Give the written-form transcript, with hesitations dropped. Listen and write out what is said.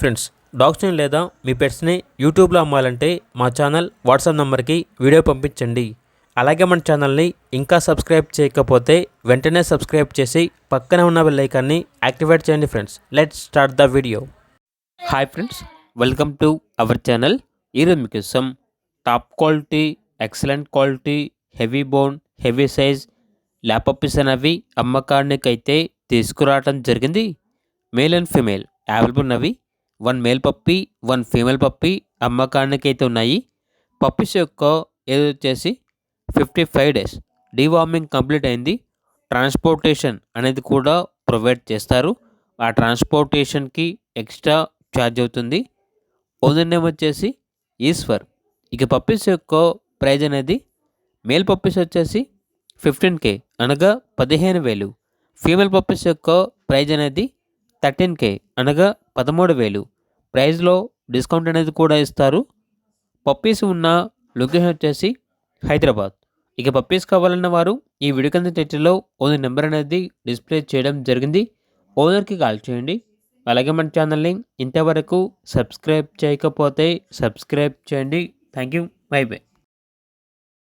Friends, డాగ్స్ని లేదా మీ పెట్స్ని యూట్యూబ్లో అమ్మాలంటే మా ఛానల్ వాట్సాప్ నెంబర్కి వీడియో పంపించండి. అలాగే మన ఛానల్ని ఇంకా సబ్స్క్రైబ్ చేయకపోతే వెంటనే సబ్స్క్రైబ్ చేసి పక్కనే ఉన్న బెల్ ఐకాన్ని యాక్టివేట్ చేయండి. Friends, let's start the video. Hi friends, welcome to our channel. ఈరోజు మీకోసం top quality, excellent quality, heavy bone, heavy size lab puppies అనేవి అమ్మకానికైతే తీసుకురావడం జరిగింది. మేల్ అండ్ ఫీమేల్ అవైలబుల్ ఉన్నవి. 1 మేల్ పప్పీ, 1 ఫీమేల్ పప్పీ అమ్మకానికి అయితే ఉన్నాయి. పప్పీస్ యొక్క ఏజ్ వచ్చేసి 55 డేస్. డీవార్మింగ్ కంప్లీట్ అయింది. ట్రాన్స్పోర్టేషన్ అనేది కూడా ప్రొవైడ్ చేస్తారు. ఆ ట్రాన్స్పోర్టేషన్కి ఎక్స్ట్రా ఛార్జ్ అవుతుంది. ఓనర్ నేమ్ వచ్చేసి ఈశ్వర్. ఇక పప్పీస్ యొక్క ప్రైజ్ అనేది మేల్ పప్పీస్ వచ్చేసి 15K అనగా 15,000. ఫీమేల్ పప్పీస్ యొక్క ప్రైజ్ అనేది 13K అనగా 13,000. ప్రైజ్లో డిస్కౌంట్ అనేది కూడా ఇస్తారు. పప్పీస్ ఉన్న లొకేషన్ వచ్చేసి హైదరాబాద్. ఇక పప్పీస్ కావాలన్న వారు ఈ వీడియో కింద టైటిల్లో ఓనర్ నెంబర్ అనేది డిస్ప్లే చేయడం జరిగింది. ఓనర్కి కాల్ చేయండి. అలాగే మన ఛానల్ని ఇంతవరకు సబ్స్క్రైబ్ చేయకపోతే సబ్స్క్రైబ్ చేయండి. Thank you. By by.